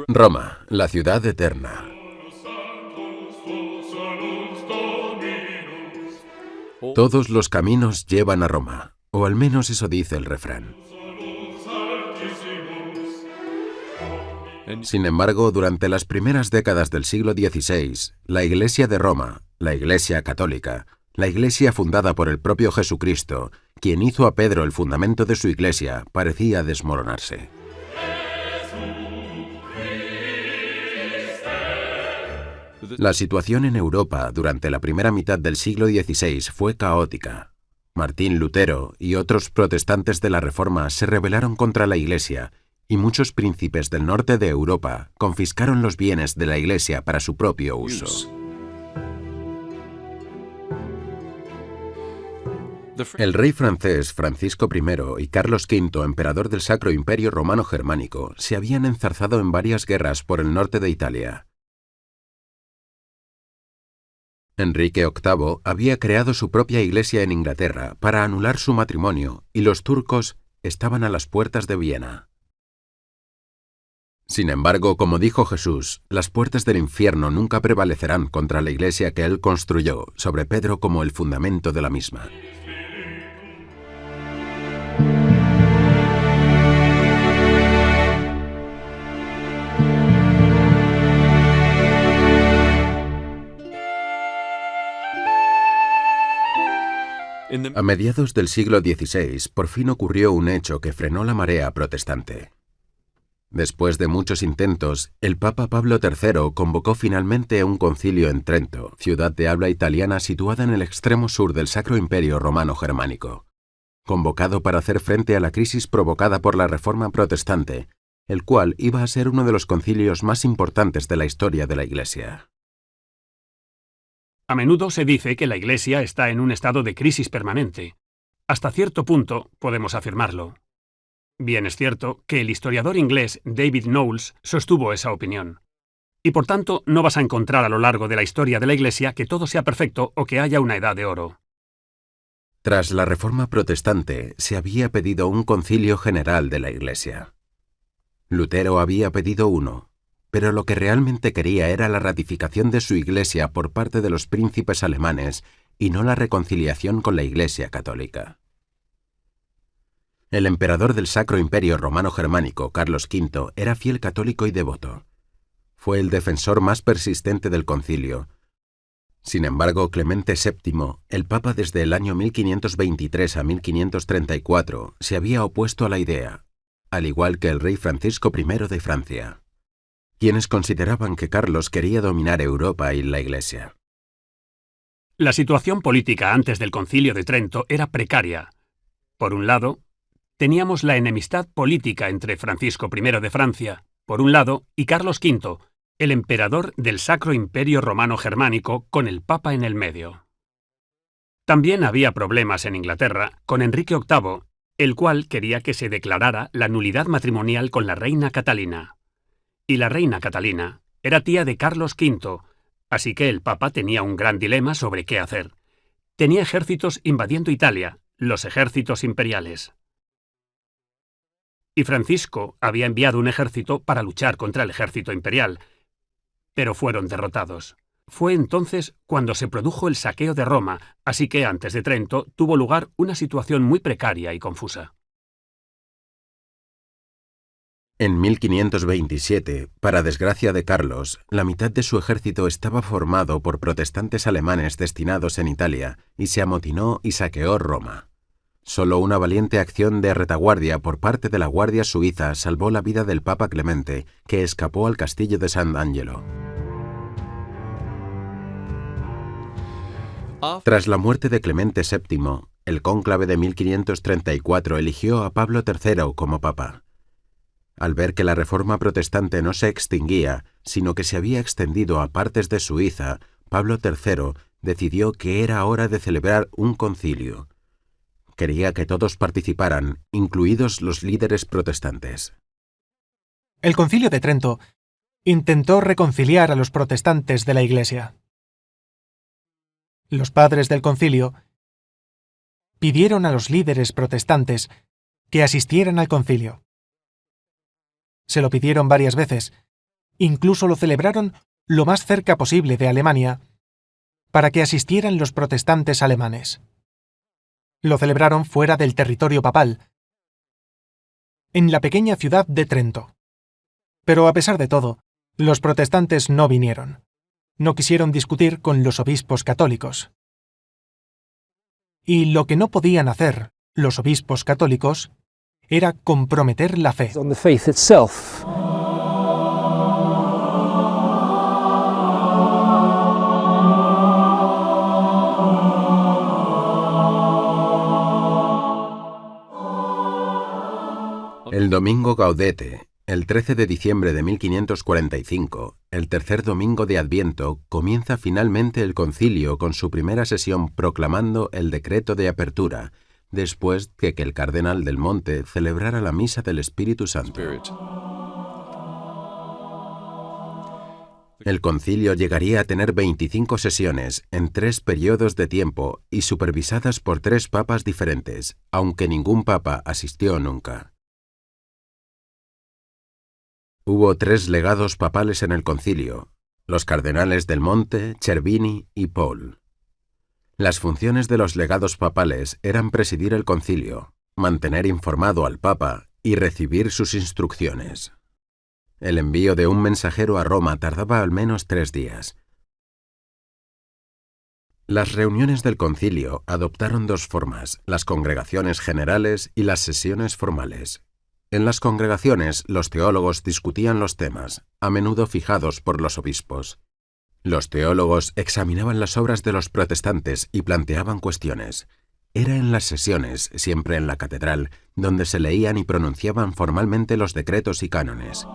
Roma, la ciudad eterna. Todos los caminos llevan a Roma, o al menos eso dice el refrán. Sin embargo, durante las primeras décadas del siglo XVI, la Iglesia de Roma, la Iglesia católica, la Iglesia fundada por el propio Jesucristo, quien hizo a Pedro el fundamento de su Iglesia, parecía desmoronarse. La situación en Europa durante la primera mitad del siglo XVI fue caótica. Martín Lutero y otros protestantes de la Reforma se rebelaron contra la Iglesia y muchos príncipes del norte de Europa confiscaron los bienes de la Iglesia para su propio uso. El rey francés Francisco I y Carlos V, emperador del Sacro Imperio Romano Germánico, se habían enzarzado en varias guerras por el norte de Italia. Enrique VIII había creado su propia iglesia en Inglaterra para anular su matrimonio y los turcos estaban a las puertas de Viena. Sin embargo, como dijo Jesús, las puertas del infierno nunca prevalecerán contra la iglesia que él construyó sobre Pedro como el fundamento de la misma. A mediados del siglo XVI, por fin ocurrió un hecho que frenó la marea protestante. Después de muchos intentos, el Papa Pablo III convocó finalmente un concilio en Trento, ciudad de habla italiana situada en el extremo sur del Sacro Imperio Romano Germánico, convocado para hacer frente a la crisis provocada por la Reforma protestante, el cual iba a ser uno de los concilios más importantes de la historia de la Iglesia. A menudo se dice que la Iglesia está en un estado de crisis permanente. Hasta cierto punto podemos afirmarlo. Bien es cierto que el historiador inglés David Knowles sostuvo esa opinión. Y por tanto no vas a encontrar a lo largo de la historia de la Iglesia que todo sea perfecto o que haya una edad de oro. Tras la Reforma protestante, se había pedido un concilio general de la Iglesia. Lutero había pedido uno, pero lo que realmente quería era la ratificación de su Iglesia por parte de los príncipes alemanes y no la reconciliación con la Iglesia católica. El emperador del Sacro Imperio Romano Germánico, Carlos V, era fiel católico y devoto. Fue el defensor más persistente del concilio. Sin embargo, Clemente VII, el Papa desde el año 1523 a 1534, se había opuesto a la idea, al igual que el rey Francisco I de Francia, quienes consideraban que Carlos quería dominar Europa y la Iglesia. La situación política antes del Concilio de Trento era precaria. Por un lado, teníamos la enemistad política entre Francisco I de Francia, por un lado, y Carlos V, el emperador del Sacro Imperio Romano Germánico, con el Papa en el medio. También había problemas en Inglaterra con Enrique VIII, el cual quería que se declarara la nulidad matrimonial con la reina Catalina. Y la reina Catalina era tía de Carlos V, así que el Papa tenía un gran dilema sobre qué hacer. Tenía ejércitos invadiendo Italia, los ejércitos imperiales. Y Francisco había enviado un ejército para luchar contra el ejército imperial, pero fueron derrotados. Fue entonces cuando se produjo el saqueo de Roma, así que antes de Trento tuvo lugar una situación muy precaria y confusa. En 1527, para desgracia de Carlos, la mitad de su ejército estaba formado por protestantes alemanes destinados en Italia y se amotinó y saqueó Roma. Solo una valiente acción de retaguardia por parte de la Guardia Suiza salvó la vida del Papa Clemente, que escapó al castillo de Sant'Angelo. Tras la muerte de Clemente VII, el cónclave de 1534 eligió a Pablo III como papa. Al ver que la Reforma protestante no se extinguía, sino que se había extendido a partes de Suiza, Pablo III decidió que era hora de celebrar un concilio. Quería que todos participaran, incluidos los líderes protestantes. El Concilio de Trento intentó reconciliar a los protestantes de la Iglesia. Los padres del concilio pidieron a los líderes protestantes que asistieran al concilio. Se lo pidieron varias veces, Incluso lo celebraron lo más cerca posible de Alemania, para que asistieran los protestantes alemanes. Lo celebraron fuera del territorio papal, en la pequeña ciudad de Trento. Pero a pesar de todo, los protestantes no vinieron. No quisieron discutir con los obispos católicos. Y lo que no podían hacer los obispos católicos era comprometer la fe. On the faith itself. El domingo Gaudete, el 13 de diciembre de 1545, el tercer domingo de Adviento, comienza finalmente el concilio con su primera sesión proclamando el decreto de apertura, después de que el cardenal del Monte celebrara la misa del Espíritu Santo. El concilio llegaría a tener 25 sesiones en 3 periodos de tiempo y supervisadas por 3 papas diferentes, aunque ningún papa asistió nunca. Hubo 3 legados papales en el concilio, los cardenales del Monte, Cervini y Paul. Las funciones de los legados papales eran presidir el concilio, mantener informado al papa y recibir sus instrucciones. El envío de un mensajero a Roma tardaba al menos 3 días. Las reuniones del concilio adoptaron 2 formas, las congregaciones generales y las sesiones formales. En las congregaciones, los teólogos discutían los temas, a menudo fijados por los obispos. Los teólogos examinaban las obras de los protestantes y planteaban cuestiones. Era en las sesiones, siempre en la catedral, donde se leían y pronunciaban formalmente los decretos y cánones.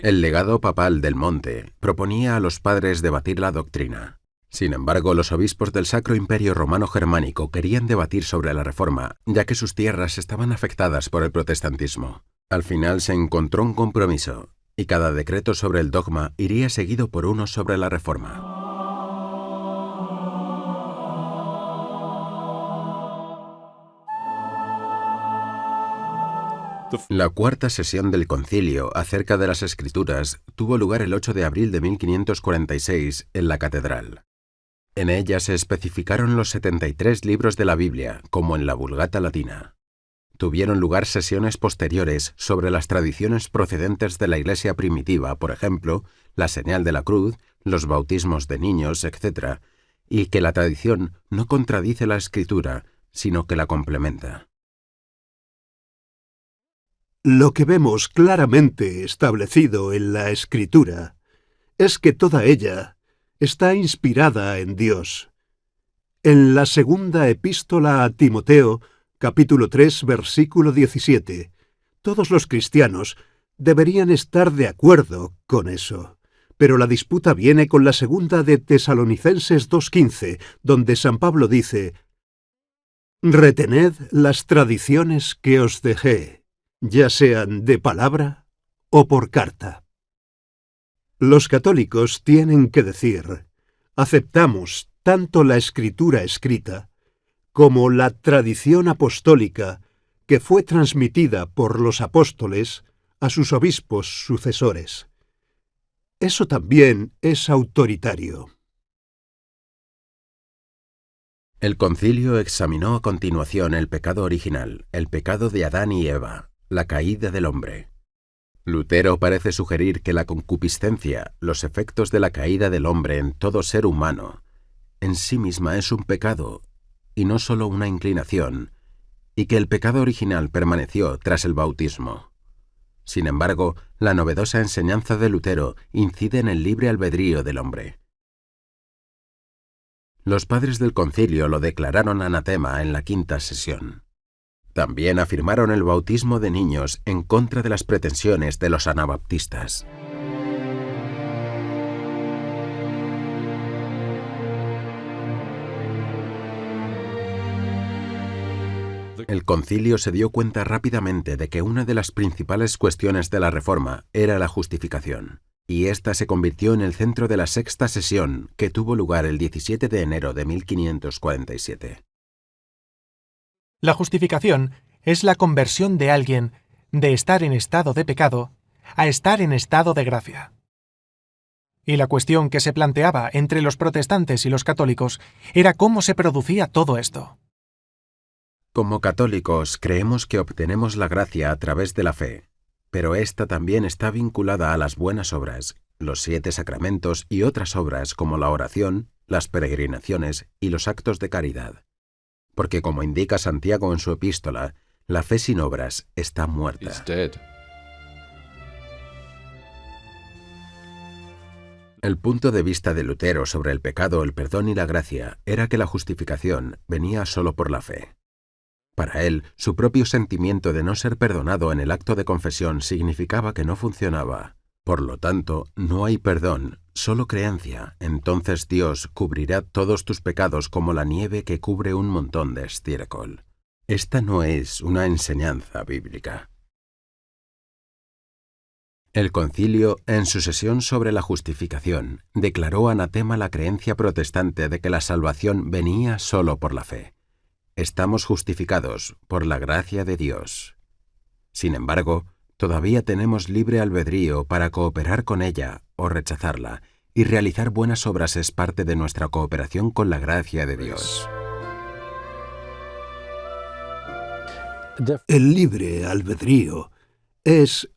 El legado papal del Monte proponía a los padres debatir la doctrina. Sin embargo, los obispos del Sacro Imperio Romano Germánico querían debatir sobre la Reforma, ya que sus tierras estaban afectadas por el protestantismo. Al final se encontró un compromiso, y cada decreto sobre el dogma iría seguido por uno sobre la Reforma. La cuarta sesión del concilio acerca de las Escrituras tuvo lugar el 8 de abril de 1546 en la catedral. En ella se especificaron los 73 libros de la Biblia, como en la Vulgata latina. Tuvieron lugar sesiones posteriores sobre las tradiciones procedentes de la Iglesia primitiva, por ejemplo, la señal de la cruz, los bautismos de niños, etc., y que la tradición no contradice la Escritura, sino que la complementa. Lo que vemos claramente establecido en la Escritura es que toda ella está inspirada en Dios. En la segunda epístola a Timoteo, capítulo 3, versículo 17, todos los cristianos deberían estar de acuerdo con eso. Pero la disputa viene con la segunda de Tesalonicenses 2:15, donde San Pablo dice: «Retened las tradiciones que os dejé, ya sean de palabra o por carta». Los católicos tienen que decir: aceptamos tanto la Escritura escrita como la tradición apostólica que fue transmitida por los apóstoles a sus obispos sucesores. Eso también es autoritario. El concilio examinó a continuación el pecado original, el pecado de Adán y Eva, la caída del hombre. Lutero parece sugerir que la concupiscencia, los efectos de la caída del hombre en todo ser humano, en sí misma es un pecado, y no solo una inclinación, y que el pecado original permaneció tras el bautismo. Sin embargo, la novedosa enseñanza de Lutero incide en el libre albedrío del hombre. Los padres del concilio lo declararon anatema en la quinta sesión. También afirmaron el bautismo de niños en contra de las pretensiones de los anabaptistas. El concilio se dio cuenta rápidamente de que una de las principales cuestiones de la Reforma era la justificación, y esta se convirtió en el centro de la sexta sesión, que tuvo lugar el 17 de enero de 1547. La justificación es la conversión de alguien de estar en estado de pecado a estar en estado de gracia. Y la cuestión que se planteaba entre los protestantes y los católicos era cómo se producía todo esto. Como católicos creemos que obtenemos la gracia a través de la fe, pero esta también está vinculada a las buenas obras, los 7 sacramentos y otras obras como la oración, las peregrinaciones y los actos de caridad. Porque como indica Santiago en su epístola, la fe sin obras está muerta. El punto de vista de Lutero sobre el pecado, el perdón y la gracia era que la justificación venía solo por la fe. Para él, su propio sentimiento de no ser perdonado en el acto de confesión significaba que no funcionaba. Por lo tanto, no hay perdón, solo creencia. Entonces Dios cubrirá todos tus pecados como la nieve que cubre un montón de estiércol. Esta no es una enseñanza bíblica. El concilio, en su sesión sobre la justificación, declaró anatema la creencia protestante de que la salvación venía solo por la fe. Estamos justificados por la gracia de Dios. Sin embargo, todavía tenemos libre albedrío para cooperar con ella o rechazarla, y realizar buenas obras es parte de nuestra cooperación con la gracia de Dios. El libre albedrío es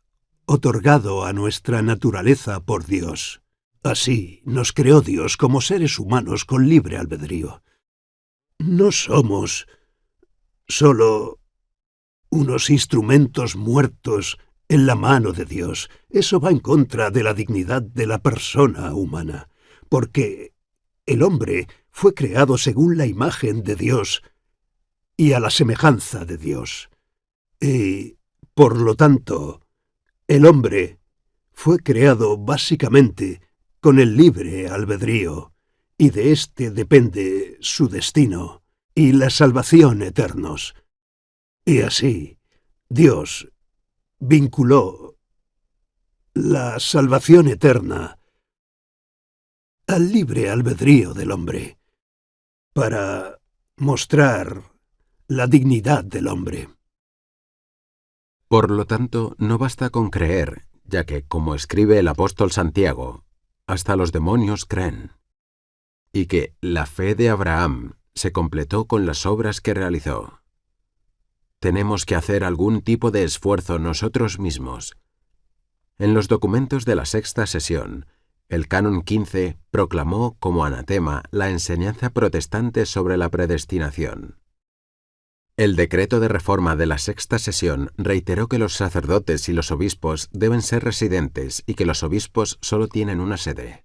otorgado a nuestra naturaleza por Dios. Así nos creó Dios como seres humanos con libre albedrío. No somos solo unos instrumentos muertos en la mano de Dios. Eso va en contra de la dignidad de la persona humana, porque el hombre fue creado según la imagen de Dios y a la semejanza de Dios. Y, por lo tanto, el hombre fue creado básicamente con el libre albedrío, y de éste depende su destino y la salvación eternos. Y así, Dios vinculó la salvación eterna al libre albedrío del hombre, para mostrar la dignidad del hombre. Por lo tanto, no basta con creer, ya que, como escribe el apóstol Santiago, hasta los demonios creen, y que la fe de Abraham se completó con las obras que realizó. Tenemos que hacer algún tipo de esfuerzo nosotros mismos. En los documentos de la sexta sesión, el Canon 15 proclamó como anatema la enseñanza protestante sobre la predestinación. El decreto de reforma de la sexta sesión reiteró que los sacerdotes y los obispos deben ser residentes y que los obispos solo tienen una sede.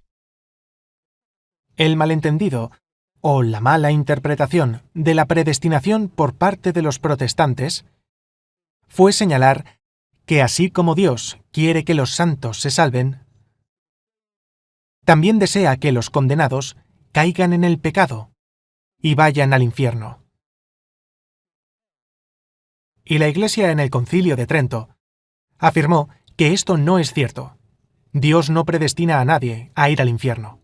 El malentendido o la mala interpretación de la predestinación por parte de los protestantes fue señalar que así como Dios quiere que los santos se salven, también desea que los condenados caigan en el pecado y vayan al infierno. Y la Iglesia en el Concilio de Trento afirmó que esto no es cierto. Dios no predestina a nadie a ir al infierno.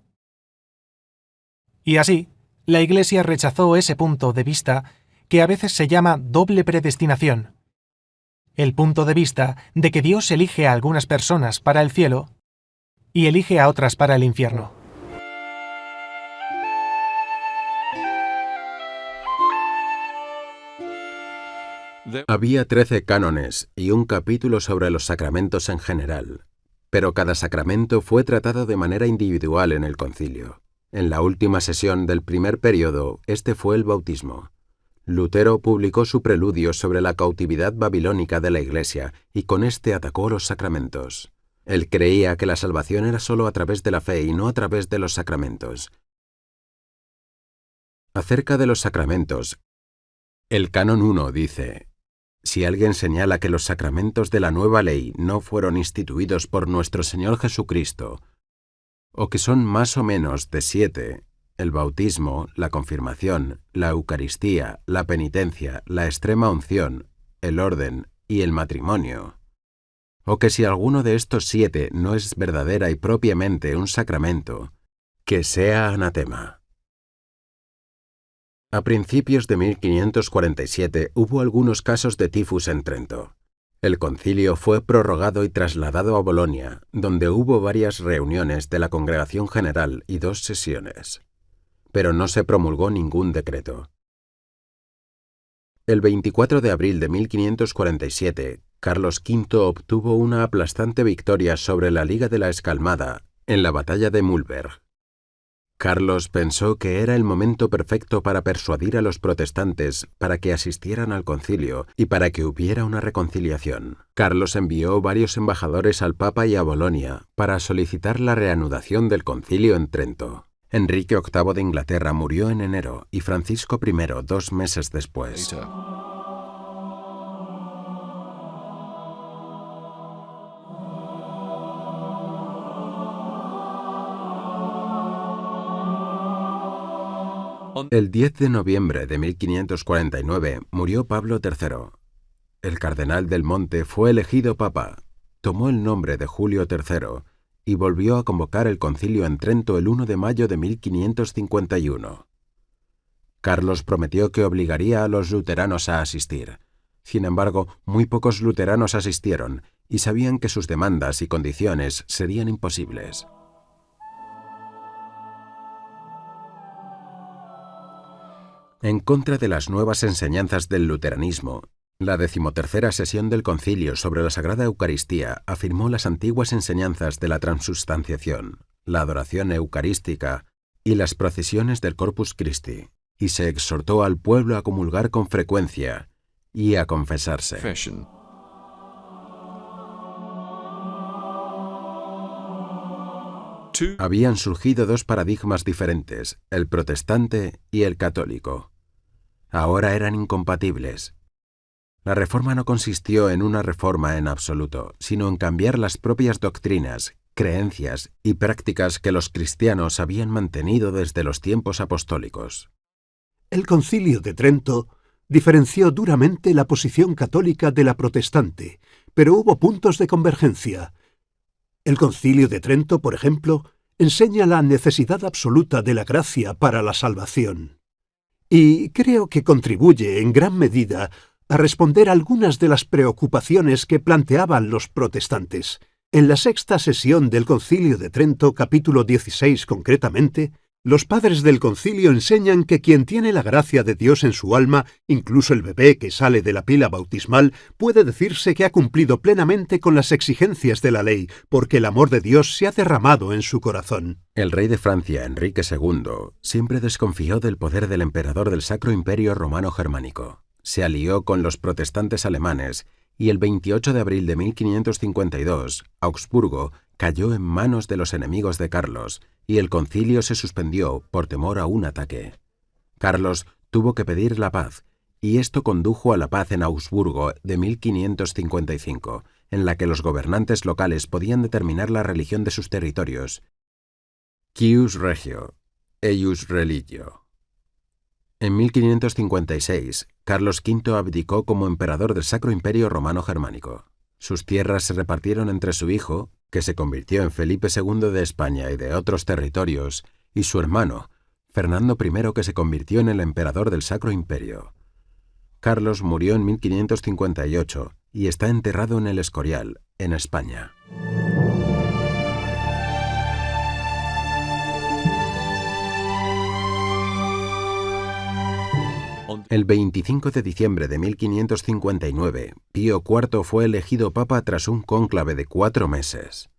Y así, la Iglesia rechazó ese punto de vista que a veces se llama doble predestinación. El punto de vista de que Dios elige a algunas personas para el cielo y elige a otras para el infierno. Había 13 cánones y un capítulo sobre los sacramentos en general, pero cada sacramento fue tratado de manera individual en el concilio. En la última sesión del primer período, este fue el bautismo. Lutero publicó su preludio sobre la cautividad babilónica de la Iglesia y con este atacó los sacramentos. Él creía que la salvación era solo a través de la fe y no a través de los sacramentos. Acerca de los sacramentos, el Canon 1 dice: si alguien señala que los sacramentos de la nueva ley no fueron instituidos por nuestro Señor Jesucristo, o que son más o menos de 7, el bautismo, la confirmación, la Eucaristía, la penitencia, la extrema unción, el orden y el matrimonio, o que si alguno de estos 7 no es verdadera y propiamente un sacramento, que sea anatema. A principios de 1547 hubo algunos casos de tifus en Trento. El concilio fue prorrogado y trasladado a Bolonia, donde hubo varias reuniones de la Congregación General y 2 sesiones. Pero no se promulgó ningún decreto. El 24 de abril de 1547, Carlos V obtuvo una aplastante victoria sobre la Liga de la Escalmada en la batalla de Mühlberg. Carlos pensó que era el momento perfecto para persuadir a los protestantes para que asistieran al concilio y para que hubiera una reconciliación. Carlos envió varios embajadores al Papa y a Bolonia para solicitar la reanudación del concilio en Trento. Enrique VIII de Inglaterra murió en enero y Francisco I 2 meses después. El 10 de noviembre de 1549 murió Pablo III. El cardenal del Monte fue elegido papa, tomó el nombre de Julio III y volvió a convocar el concilio en Trento el 1 de mayo de 1551. Carlos prometió que obligaría a los luteranos a asistir. Sin embargo, muy pocos luteranos asistieron y sabían que sus demandas y condiciones serían imposibles. En contra de las nuevas enseñanzas del luteranismo, la 13ª sesión del concilio sobre la Sagrada Eucaristía afirmó las antiguas enseñanzas de la transubstanciación, la adoración eucarística y las procesiones del Corpus Christi, y se exhortó al pueblo a comulgar con frecuencia y a confesarse. Habían surgido 2 paradigmas diferentes, el protestante y el católico. Ahora eran incompatibles. La reforma no consistió en una reforma en absoluto, sino en cambiar las propias doctrinas, creencias y prácticas que los cristianos habían mantenido desde los tiempos apostólicos. El Concilio de Trento diferenció duramente la posición católica de la protestante, pero hubo puntos de convergencia. El Concilio de Trento, por ejemplo, enseña la necesidad absoluta de la gracia para la salvación. Y creo que contribuye en gran medida a responder a algunas de las preocupaciones que planteaban los protestantes. En la 6ª sesión del Concilio de Trento, capítulo 16 concretamente, los padres del concilio enseñan que quien tiene la gracia de Dios en su alma, incluso el bebé que sale de la pila bautismal, puede decirse que ha cumplido plenamente con las exigencias de la ley, porque el amor de Dios se ha derramado en su corazón. El rey de Francia, Enrique II, siempre desconfió del poder del emperador del Sacro Imperio Romano Germánico. Se alió con los protestantes alemanes y el 28 de abril de 1552, Augsburgo cayó en manos de los enemigos de Carlos y el concilio se suspendió por temor a un ataque. Carlos tuvo que pedir la paz, y esto condujo a la paz en Augsburgo de 1555, en la que los gobernantes locales podían determinar la religión de sus territorios. Cuius regio, eius religio. En 1556, Carlos V abdicó como emperador del Sacro Imperio Romano Germánico. Sus tierras se repartieron entre su hijo, que se convirtió en Felipe II de España y de otros territorios, y su hermano, Fernando I, que se convirtió en el emperador del Sacro Imperio. Carlos murió en 1558 y está enterrado en El Escorial, en España. El 25 de diciembre de 1559, Pío IV fue elegido papa tras un cónclave de 4 meses.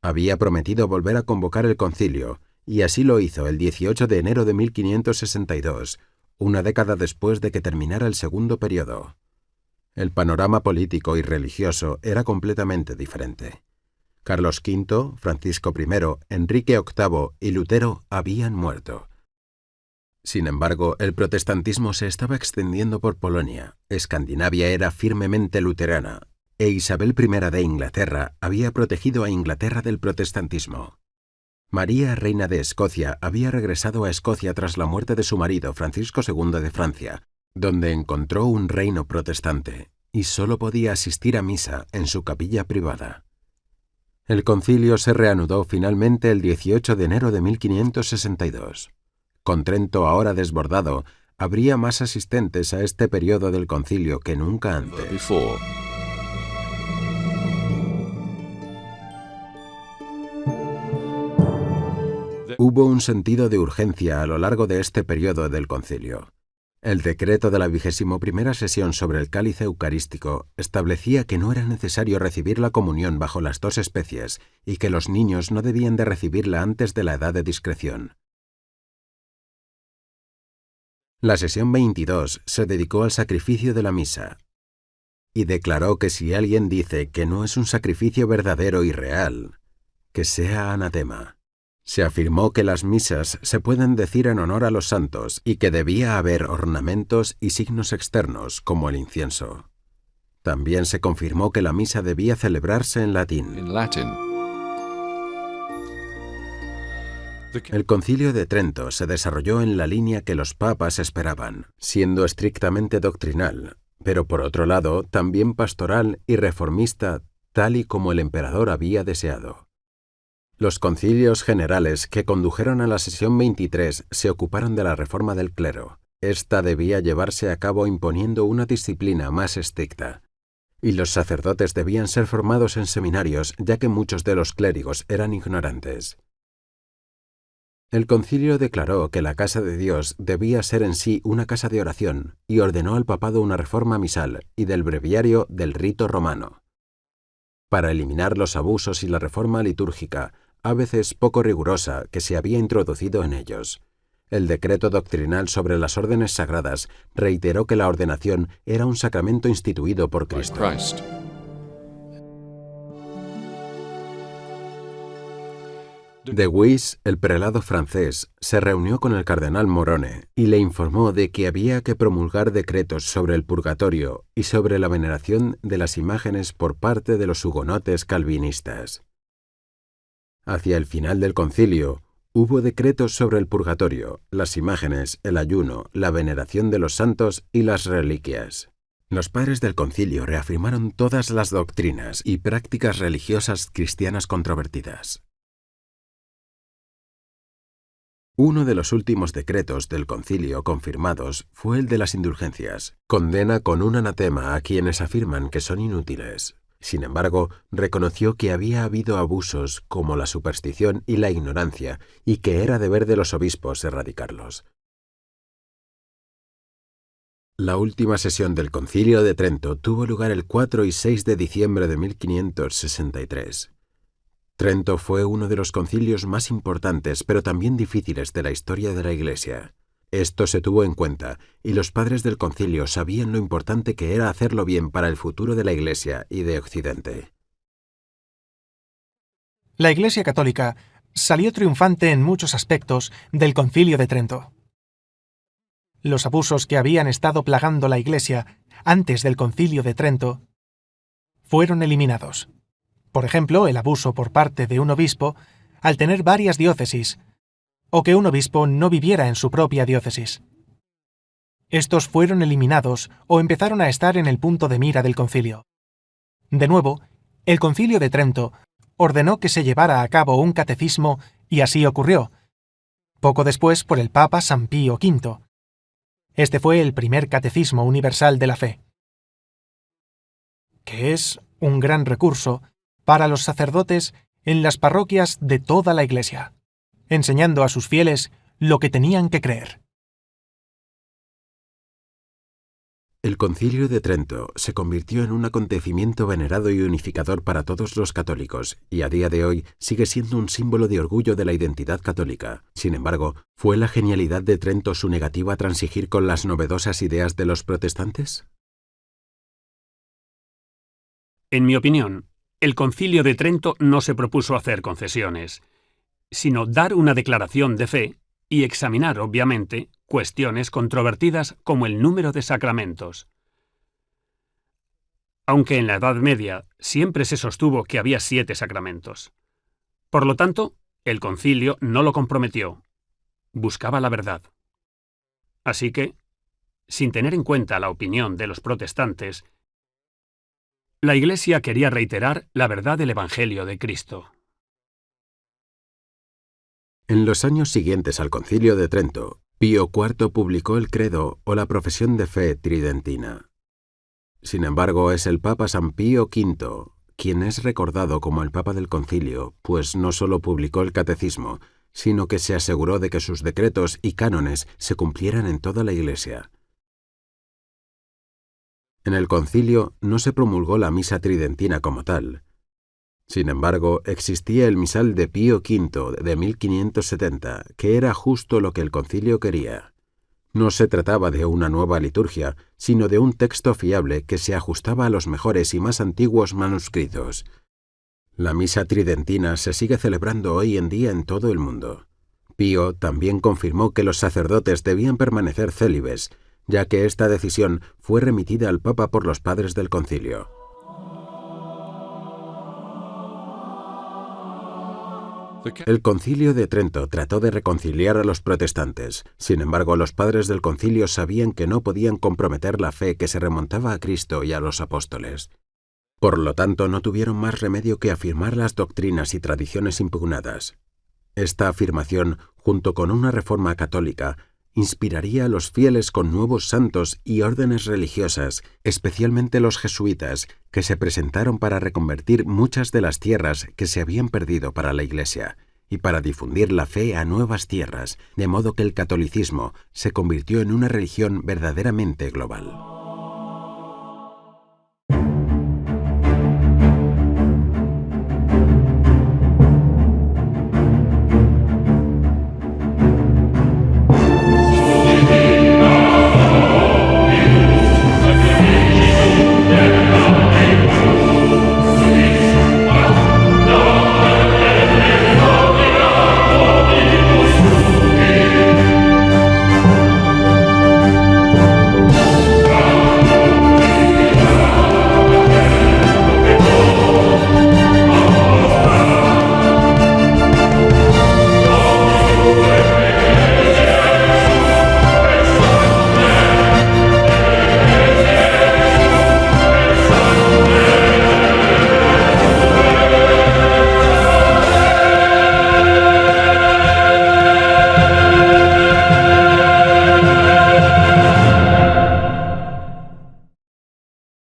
Había prometido volver a convocar el concilio, y así lo hizo el 18 de enero de 1562, una década después de que terminara el segundo periodo. El panorama político y religioso era completamente diferente. Carlos V, Francisco I, Enrique VIII y Lutero habían muerto. Sin embargo, el protestantismo se estaba extendiendo por Polonia, Escandinavia era firmemente luterana, e Isabel I de Inglaterra había protegido a Inglaterra del protestantismo. María, reina de Escocia, había regresado a Escocia tras la muerte de su marido, Francisco II de Francia, donde encontró un reino protestante, y solo podía asistir a misa en su capilla privada. El concilio se reanudó finalmente el 18 de enero de 1562. Con Trento ahora desbordado, habría más asistentes a este periodo del concilio que nunca antes. Hubo un sentido de urgencia a lo largo de este periodo del concilio. El decreto de la 21ª sesión sobre el cáliz eucarístico establecía que no era necesario recibir la comunión bajo las dos especies y que los niños no debían de recibirla antes de la edad de discreción. La sesión 22 se dedicó al sacrificio de la misa y declaró que si alguien dice que no es un sacrificio verdadero y real, que sea anatema. Se afirmó que las misas se pueden decir en honor a los santos y que debía haber ornamentos y signos externos, como el incienso. También se confirmó que la misa debía celebrarse en latín. El Concilio de Trento se desarrolló en la línea que los papas esperaban, siendo estrictamente doctrinal, pero por otro lado también pastoral y reformista, tal y como el emperador había deseado. Los concilios generales que condujeron a la sesión 23 se ocuparon de la reforma del clero. Esta debía llevarse a cabo imponiendo una disciplina más estricta, y los sacerdotes debían ser formados en seminarios, ya que muchos de los clérigos eran ignorantes. El concilio declaró que la casa de Dios debía ser en sí una casa de oración y ordenó al papado una reforma misal y del breviario del rito romano. Para eliminar los abusos y la reforma litúrgica, a veces poco rigurosa, que se había introducido en ellos. El decreto doctrinal sobre las órdenes sagradas reiteró que la ordenación era un sacramento instituido por Cristo. De Guise, el prelado francés, se reunió con el cardenal Morone y le informó de que había que promulgar decretos sobre el purgatorio y sobre la veneración de las imágenes por parte de los hugonotes calvinistas. Hacia el final del concilio, hubo decretos sobre el purgatorio, las imágenes, el ayuno, la veneración de los santos y las reliquias. Los padres del concilio reafirmaron todas las doctrinas y prácticas religiosas cristianas controvertidas. Uno de los últimos decretos del concilio confirmados fue el de las indulgencias. Condena con un anatema a quienes afirman que son inútiles. Sin embargo, reconoció que había habido abusos como la superstición y la ignorancia y que era deber de los obispos erradicarlos. La última sesión del Concilio de Trento tuvo lugar el 4 y 6 de diciembre de 1563. Trento fue uno de los concilios más importantes pero también difíciles de la historia de la Iglesia. Esto se tuvo en cuenta, y los padres del concilio sabían lo importante que era hacerlo bien para el futuro de la Iglesia y de Occidente. La Iglesia católica salió triunfante en muchos aspectos del Concilio de Trento. Los abusos que habían estado plagando la Iglesia antes del Concilio de Trento fueron eliminados. Por ejemplo, el abuso por parte de un obispo al tener varias diócesis, o que un obispo no viviera en su propia diócesis. Estos fueron eliminados o empezaron a estar en el punto de mira del concilio. De nuevo, el Concilio de Trento ordenó que se llevara a cabo un catecismo y así ocurrió, poco después por el Papa San Pío V. Este fue el primer catecismo universal de la fe, que es un gran recurso para los sacerdotes en las parroquias de toda la Iglesia, enseñando a sus fieles lo que tenían que creer. El Concilio de Trento se convirtió en un acontecimiento venerado y unificador para todos los católicos, y a día de hoy sigue siendo un símbolo de orgullo de la identidad católica. Sin embargo, ¿fue la genialidad de Trento su negativa a transigir con las novedosas ideas de los protestantes? En mi opinión, el Concilio de Trento no se propuso hacer concesiones, sino dar una declaración de fe y examinar, obviamente, cuestiones controvertidas como el número de sacramentos. Aunque en la Edad Media siempre se sostuvo que había 7 sacramentos. Por lo tanto, el concilio no lo comprometió. Buscaba la verdad. Así que, sin tener en cuenta la opinión de los protestantes, la Iglesia quería reiterar la verdad del Evangelio de Cristo. En los años siguientes al Concilio de Trento, Pío IV publicó el Credo o la Profesión de Fe tridentina. Sin embargo, es el Papa San Pío V quien es recordado como el Papa del Concilio, pues no solo publicó el Catecismo, sino que se aseguró de que sus decretos y cánones se cumplieran en toda la Iglesia. En el Concilio no se promulgó la misa tridentina como tal. Sin embargo, existía el misal de Pío V de 1570, que era justo lo que el Concilio quería. No se trataba de una nueva liturgia, sino de un texto fiable que se ajustaba a los mejores y más antiguos manuscritos. La misa tridentina se sigue celebrando hoy en día en todo el mundo. Pío también confirmó que los sacerdotes debían permanecer célibes, ya que esta decisión fue remitida al Papa por los padres del Concilio. El Concilio de Trento trató de reconciliar a los protestantes. Sin embargo, los padres del Concilio sabían que no podían comprometer la fe que se remontaba a Cristo y a los apóstoles. Por lo tanto, no tuvieron más remedio que afirmar las doctrinas y tradiciones impugnadas. Esta afirmación, junto con una reforma católica, inspiraría a los fieles con nuevos santos y órdenes religiosas, especialmente los jesuitas, que se presentaron para reconvertir muchas de las tierras que se habían perdido para la Iglesia, y para difundir la fe a nuevas tierras, de modo que el catolicismo se convirtió en una religión verdaderamente global.